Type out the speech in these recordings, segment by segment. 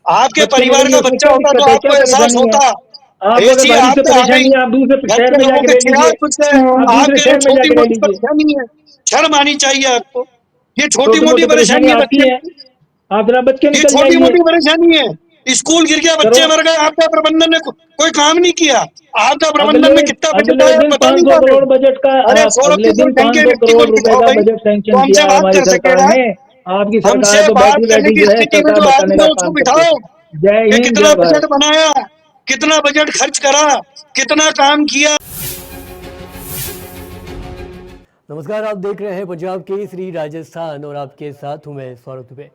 आपके बच्चे परिवार मरेंगे का उसमें बच्चा क्या होता तो दिक्कत है, क्या आपको एहसास परेशानी है? होता। आपको अगर ऐसी बारिश आप से पे आ गई परेशानी है, आप दूसरे घर शहर के में लोगों जाके के रह लीजिए। खिलाफ कुछ है। आप दूसरे आपके लिए शहर में छोटी जाके रह मोटी लीजिए। परेशानी है, शर्म आनी चाहिए आपको। ये छोटी छोटी मोटी मोटी परेशानी परेशानी है आती बच्चे है, की, आप जरा बच के ये निकल छोटी जाइए। मोटी परेशानी है। स्कूल गिर गया, करो बच्चे मर गए, आपदा प्रबंधन ने कोई काम नहीं किया। आपदा प्रबंधन अगले में कितना बजट अगले आया दिन बता नहीं 500 पा रहे करोड़ हो। बजट का, अरे आप सौरभ अगले जी कोई दिन ढंग के 500 व्यक्ति को करोड़ रुपए बिठाओ का भाई, बजट तो सैंक्शन हमसे किया है बात हमारी कर सरकार सकेगा। ने। आपकी सरकार हमसे तो बात बैठी करने बैठी की जो है स्थिति में सरकार जो बताने आदमी का है उसको काम करती बिठाओ है। जय कि हिंद, कितना जय बजट भारत। बनाया, कितना बजट खर्च करा, कितना काम किया। नमस्कार, आप देख रहे हैं पंजाब केसरी राजस्थान और आपके साथ हूं मैं सौरभ दुबे।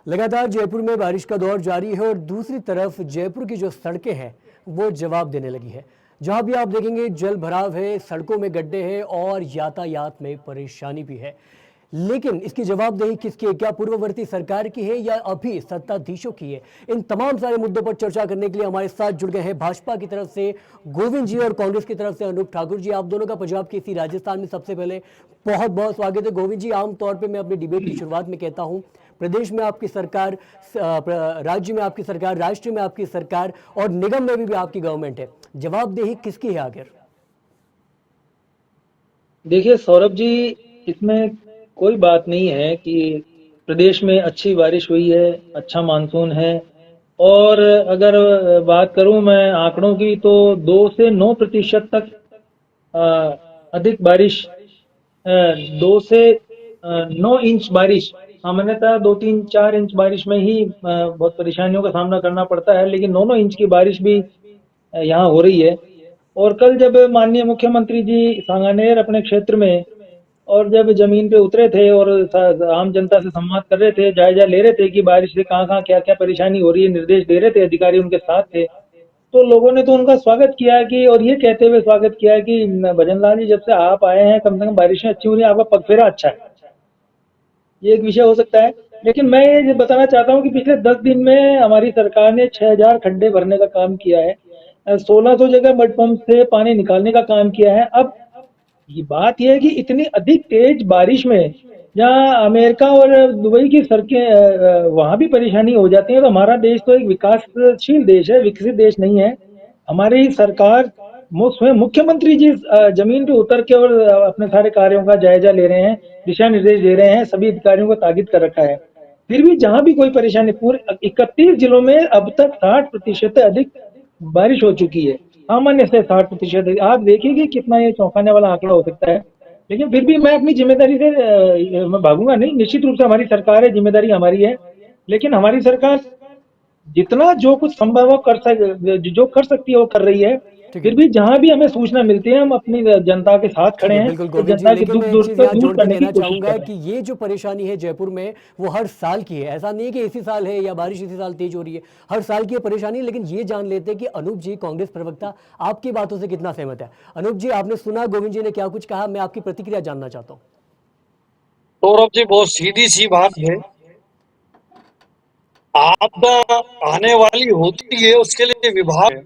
लगातार जयपुर में बारिश का दौर जारी है और दूसरी तरफ जयपुर की जो सड़कें हैं वो जवाब देने लगी है। जहां भी आप देखेंगे जल भराव है, सड़कों में गड्ढे हैं और यातायात में परेशानी भी है। लेकिन इसकी जवाबदेही किसकी है? क्या पूर्ववर्ती सरकार की है या अभी सत्ताधीशों की है? इन तमाम सारे मुद्दों पर चर्चा करने के लिए हमारे साथ जुड़ गए हैं भाजपा की तरफ से गोविंद जी और कांग्रेस की तरफ से अनूप ठाकुर जी। आप दोनों का पंजाब केसरी राजस्थान में सबसे पहले बहुत बहुत स्वागत है। गोविंद जी, आमतौर पर मैं अपनी डिबेट की शुरुआत में कहता हूं प्रदेश में आपकी सरकार, राज्य में आपकी सरकार, राष्ट्र में आपकी सरकार और निगम में भी आपकी गवर्नमेंट है, जवाबदेही किसकी है आखिर? देखिए सौरभ जी, इसमें कोई बात नहीं है कि प्रदेश में अच्छी बारिश हुई है, अच्छा मानसून है। और अगर बात करूं मैं आंकड़ों की, तो 2 से 9% तक अधिक बारिश, 2 से 9 इंच बारिश। सामान्यतः 2, 3, 4 इंच बारिश में ही बहुत परेशानियों का सामना करना पड़ता है, लेकिन 9 9 इंच की बारिश भी यहाँ हो रही है। और कल जब माननीय मुख्यमंत्री जी सांगानेर अपने क्षेत्र में, और जब जमीन पे उतरे थे और आम जनता से संवाद कर रहे थे, जायजा ले रहे थे कि बारिश से कहाँ कहाँ क्या क्या परेशानी हो रही है, निर्देश दे रहे थे, अधिकारी उनके साथ थे। तो लोगों ने तो उनका स्वागत किया कि, और ये कहते हुए स्वागत किया कि भजन लाल जी, जब से आप आए हैं कम से कम बारिशें अच्छी हो रही हैं, आपका पगफेरा अच्छा है। ये एक विषय हो सकता है। लेकिन मैं ये बताना चाहता हूँ कि पिछले 10 दिन में हमारी सरकार ने 6,000 खड्डे भरने का काम किया है, 1600 जगह मड पंप से पानी निकालने का काम किया है। अब ये बात यह है कि इतनी अधिक तेज बारिश में, जहाँ अमेरिका और दुबई की सड़कें, वहां भी परेशानी हो जाती है, तो हमारा देश तो एक विकासशील देश है, विकसित देश नहीं है। हमारी सरकार, स्वयं मुख्यमंत्री जी जमीन पे उतर के और अपने सारे कार्यों का जायजा ले रहे हैं, दिशा निर्देश दे रहे हैं, सभी अधिकारियों को ताकीद कर रखा है। फिर भी जहां भी कोई परेशानी, पूरे 31 जिलों में अब तक 60% से अधिक बारिश हो चुकी है। सामान्य से 60%। आप देखिए कि कितना ये चौंकाने वाला आंकड़ा हो सकता है। लेकिन फिर भी मैं अपनी जिम्मेदारी से मैं भागूंगा नहीं। निश्चित रूप से हमारी सरकार है, जिम्मेदारी हमारी है। लेकिन हमारी सरकार जितना जो कुछ संभव हो जो कर सकती है वो कर रही है। ठीक फिर है, भी जहां भी हमें सूचना मिलती है, हम अपनी जनता के साथ ठीक खड़े है, हैं बिल्कुल और गोविंद जी। जनता के लेकिन दुख मैं एक दुख चीज़ को यहाँ दूर जोड़ के करने की कहना कोशिश चाहूँगा कर रहे कि हैं। ये जो परेशानी है जयपुर में वो हर साल की है। ऐसा नहीं है कि इसी साल है या बारिश इसी साल तेज हो रही है, हर साल की ये परेशानी है। लेकिन ये जान लेते हैं कि अनूप जी, कांग्रेस प्रवक्ता, आपकी बातों से कितना सहमत है। अनूप जी, आपने सुना गोविंद जी ने क्या कुछ कहा, मैं आपकी प्रतिक्रिया जानना चाहता हूँ। सौरभ जी बहुत सीधी सी बात है, आपदा आने वाली होती है उसके लिए विभाग है।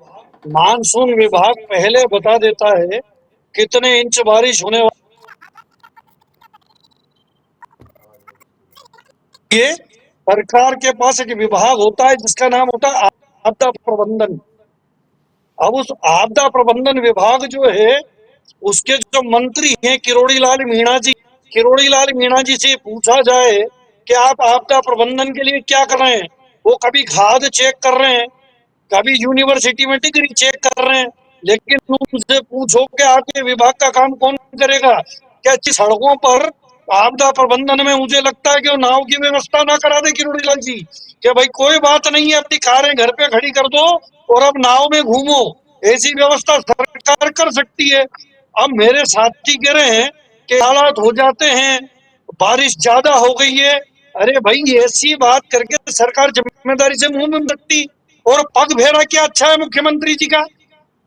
मानसून विभाग पहले बता देता है कितने इंच बारिश होने वाली है। सरकार के पास एक विभाग होता है जिसका नाम होता है आपदा प्रबंधन। अब उस आपदा प्रबंधन विभाग जो है उसके जो मंत्री हैं किरोड़ी लाल मीणा जी, किरोड़ी लाल मीणा जी से पूछा जाए कि आप आपदा प्रबंधन के लिए क्या कर रहे हैं, वो कभी खाद चेक कर रहे हैं, कभी यूनिवर्सिटी में डिग्री चेक कर रहे हैं। लेकिन उनसे पूछो कि आपके विभाग का काम कौन करेगा? क्या सड़कों पर आपदा प्रबंधन में मुझे लगता है कि वो नाव की व्यवस्था ना करा दे किरोड़ी लाल जी, कि भाई कोई बात नहीं है, अपनी कारें घर पे खड़ी कर दो और अब नाव में घूमो। ऐसी व्यवस्था सरकार कर सकती है। अब मेरे साथी कह रहे हैं कि हालात हो जाते हैं, बारिश ज्यादा हो गई है। अरे भाई ऐसी बात करके सरकार जिम्मेदारी से मुंह में सकती। और पग फेरा क्या अच्छा है मुख्यमंत्री जी का?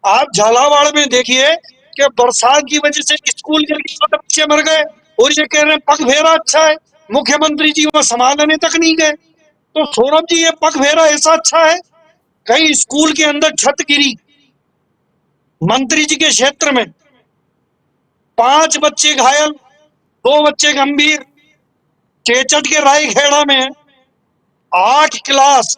आप झालावाड़ में देखिए कि बरसात की वजह से स्कूल के बच्चे मर गए और ये कह रहे हैं पग फेरा अच्छा है। मुख्यमंत्री जी वहां संभालने तक नहीं गए। तो सौरभ जी ये पग फेरा ऐसा अच्छा है? कहीं स्कूल के अंदर छत गिरी मंत्री जी के क्षेत्र में, 5 बच्चे घायल, 2 बच्चे गंभीर। चेचट के रायखेड़ा में 8 क्लास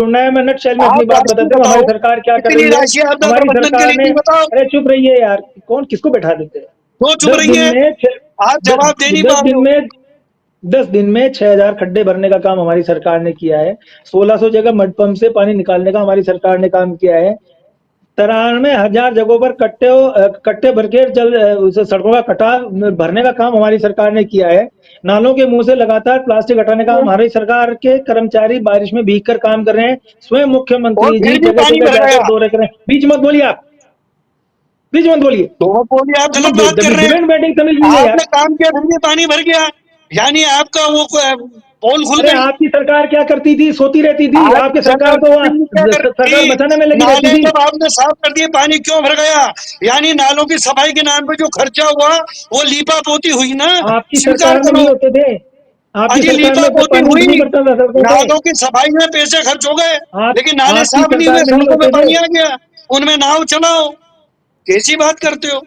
जुड़ना है, मैं नटशेल में अपनी आप बात राशि बताते हूँ हमारी बताओ, सरकार क्या कर कितनी रही है। राशि आपदा हमारी प्रबंधन के सरकार लिए ने, दी बताओ। अरे चुप रहिए यार, कौन किसको बैठा देते हैं। क्यों चुप 10 रही दिन है? में आप जवाब दे नहीं पा 10 रहे दिन हो। में 10 दिन में 6,000 खड्डे भरने का काम हमारी सरकार ने किया है। 1600 जगह मड पंप से पानी निकालने का हमारी सरकार ने काम किया है। 93,000 जगहों पर कट्टे भर के उस सड़कों का कटा भरने का काम हमारी सरकार ने किया है। नालों के मुंह से लगातार प्लास्टिक हटाने का हमारी सरकार के कर्मचारी बारिश में भीग कर काम कर रहे हैं। स्वयं और मुख्यमंत्री जी फिर भी जगह पानी जगह भर जाकर गया। दौरे करें। बीच मत बोलिए आप, बीच मत बोलिए। तो बोलिए आप गलत बात कर रहे हैं। डिबेट बैटिंग समझ लीजिए आपने यार। काम किया फिर भी पानी भर गया, यानी आपका वो पोल खुल अरे गई। आपकी सरकार क्या करती थी? सोती रहती थी। आपकी आपकी सरकार सरकार तो कुछ नहीं क्या सरकार करती। बचाने में लगी रहती नाले थी। जब आपने साफ कर दिए पानी क्यों भर गया? यानी नालों की सफाई के नाम पे जो खर्चा हुआ वो लीपा पोती हुई ना। आपकी स्वीकार सरकार में करो। नहीं होते थे। आपकी अजी सरकार लीपा में तो पोती पानी हुई, नहीं भरता था सड़कों पे। नालों की सफाई में पैसे खर्च हो गए, आप लेकिन नाले आपकी साफ नहीं सरकार हुए, में नहीं सड़कों में होते थे। पानी आ गया। उनमें नाव चलाओ, कैसी बात करते हो?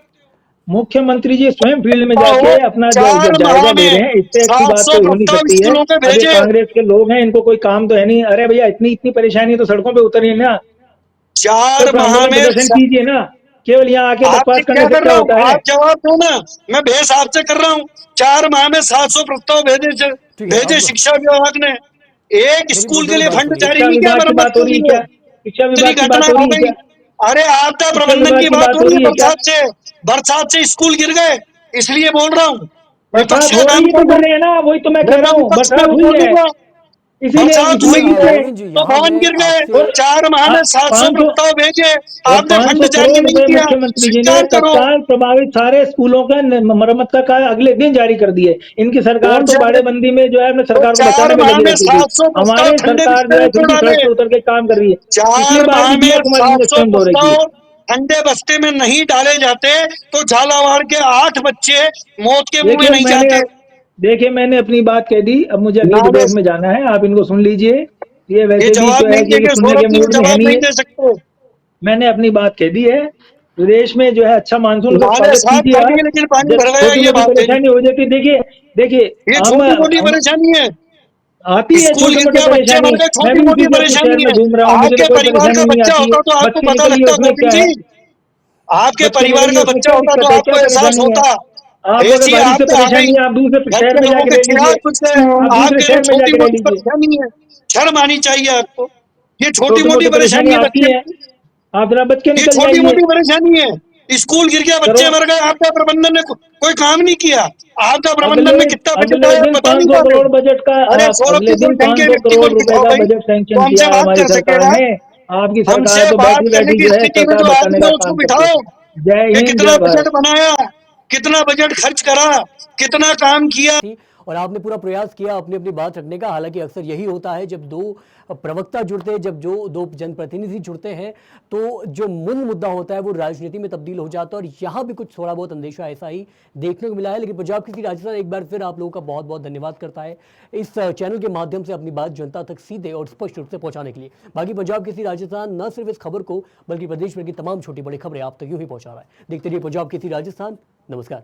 मुख्यमंत्री जी स्वयं फील्ड में आओ, जाके अपना 4 जायजा माह ले में रहे हैं। इससे अच्छी बात 700 कोई हो नहीं प्रस्ताव सकती है। स्कूलों पे अब ये भेजे। कांग्रेस के लोग हैं, इनको कोई काम तो है नहीं। अरे भैया, इतनी इतनी परेशानी तो सड़कों पे उतरिए ना, तो 4 माह आंदोलन में प्रदर्शन कीजिए ना। केवल यहाँ आके आपसे बकवास क्या करने से कर क्या रहा होता हूँ, है? आप जवाब दो ना। मैं बहस आपसे कर रहा हूँ। 4 माह में 700 प्रस्ताव भेजे ठीक है, भेजे अब शिक्षा विभाग ने। एक मेरी स्कूल के मेरी लिए बात फंड सुनिए। जारी शिक्षा नहीं किया विभाग की मरम्मत बात हो के रही है लिए। क्या? शिक्षा इतनी विभाग की घटना बात हो हो रही है गई। क्या? अरे आपदा शिक्षा प्रबंधन विभाग की की बात बात हो हो रही है। रही है क्या? बरसात से स्कूल गिर गए, इसलिए बोल रहा हूँ। विपक्ष बरसात का हो काम रही है तो क्या गिर था? रहे हैं ना, वही तो मैं कह मैं रहा तो हूँ। विपक्ष में बरसात हुई है, बोलूंगा। इसीलिए बरसात इसीलिए हुई है मोहिन जी, तो यहाँ भवन मैं गिर गए। आपसे और 4 माह में 700 500 प्रस्ताव भेजे, और आपने फंड 500 जारी करोड़ नहीं रुपए किया। मुख्यमंत्री जी ने स्वीकार करो। तत्काल प्रभावित सारे स्कूलों का मरम्मत का कार्य अगले दिन जारी कर दिए। इनकी सरकार कौन तो से अगले? बाड़ेबंदी में जो है अपने तो सरकार को 4 बचाने में माह लगी में रहती थी। 700 प्रस्ताव हमारी ठंडे सरकार जो बिस्तर है में फिर क्यों भी सड़क डाले? पे उतर के काम कर रही है। पिछली 4 बार माह भी में दिया कुमारी जी ने 700 स्वयं दौरे किए। प्रस्ताव ठंडे बस्ते में नहीं डाले जाते तो झालावाड़ के 8 बच्चे मौत के मुंह में देखिए नहीं मैंने जाते। अब देखिए मैंने अपनी बात कह दी। अब मुझे अगली नाले डिबेट में जाना है, आप इनको सुन लीजिए। ये ये वैसे भी जवाब जो है नहीं कि देंगे सुनने सौरभ के जी, वो मूड में है जवाब नहीं नहीं है। दे सकते। मैंने अपनी बात कह दी है। प्रदेश में जो है अच्छा मानसून का नाले स्वागत साफ कीजिए कर आप। दिए लेकिन पानी जब भर गया, छोटी ये मोटी बात है। परेशानी हो जाती है, देखिए देखिए ये छोटी मोटी हम परेशानी है। आती है स्कूल छोटी गिर मोटी गया, बच्चे परेशानी। मर गए, मैं छोटी भी मोटी उसी जैसे शहर परेशानी में है। घूम रहा हूँ, मुझे तो आपके कोई परिवार परेशानी का नहीं बच्चा आती है। होता तो आपको बच्ची पता निकली लगता, उसमें गोविंद क्या है? जी। आपके बच्ची परिवार निकली का उसमें बच्चा क्या होता दिक्कत तो है? क्या आपको एहसास परेशानी है? होता। आप अगर ऐसी बारिश से आपदा आ परेशानी गई, है, आप दूसरे घर शहर के में लोगों जाके के रह लीजिए। खिलाफ कुछ है। आप दूसरे आपके लिए शहर में छोटी जाके रह मोटी लीजिए। परेशानी है, शर्म आनी चाहिए आपको। ये छोटी छोटी मोटी मोटी परेशानी परेशानी है आपकी बच्चे है, की। आप जरा बच के ये निकल छोटी जाइए। मोटी परेशानी है। स्कूल गिर गया, बच्चे करोड़ मर गए, आपदा प्रबंधन ने कोई काम नहीं किया। आपदा अगले प्रबंधन में कितना बजट अगले आया दिन पता नहीं 500 पाले। करोड़ बजट का अरे सौरभ अगले जी, कोई दिन ढंग के 500 व्यक्ति को करोड़ रुपए दिखाओ का भाई, बजट तो सैंक्शन हमसे किया है बात हमारी कर सरकार सकेगा। ने। आपकी सरकार हमसे तो बात बैठी करने बैठी की जो है स्थिति में सरकार जो बचाने आदमी का है उसको काम करती बिठाओ। है। जय ये हिंद, कितना जय बजट भारत। बनाया, कितना बजट खर्च करा, कितना काम किया। थी और आपने पूरा प्रयास किया अपनी अपनी बात रखने का। हालांकि अक्सर यही होता है जब दो प्रवक्ता जुड़ते हैं, जब जो दो जनप्रतिनिधि जुड़ते हैं, तो जो मूल मुद्दा होता है वो राजनीति में तब्दील हो जाता है। और यहाँ भी कुछ थोड़ा बहुत अंदेशा ऐसा ही देखने को मिला है। लेकिन पंजाब केसरी राजस्थान एक बार फिर आप लोगों का बहुत बहुत धन्यवाद करता है इस चैनल के माध्यम से अपनी बात जनता तक सीधे और स्पष्ट रूप से पहुंचाने के लिए। बाकी पंजाब केसरी राजस्थान न सिर्फ इस खबर को बल्कि प्रदेश भर की तमाम छोटी बड़ी खबरें आप तक यूं ही पहुंचा रहा है। देखते रहिए पंजाब केसरी राजस्थान। नमस्कार।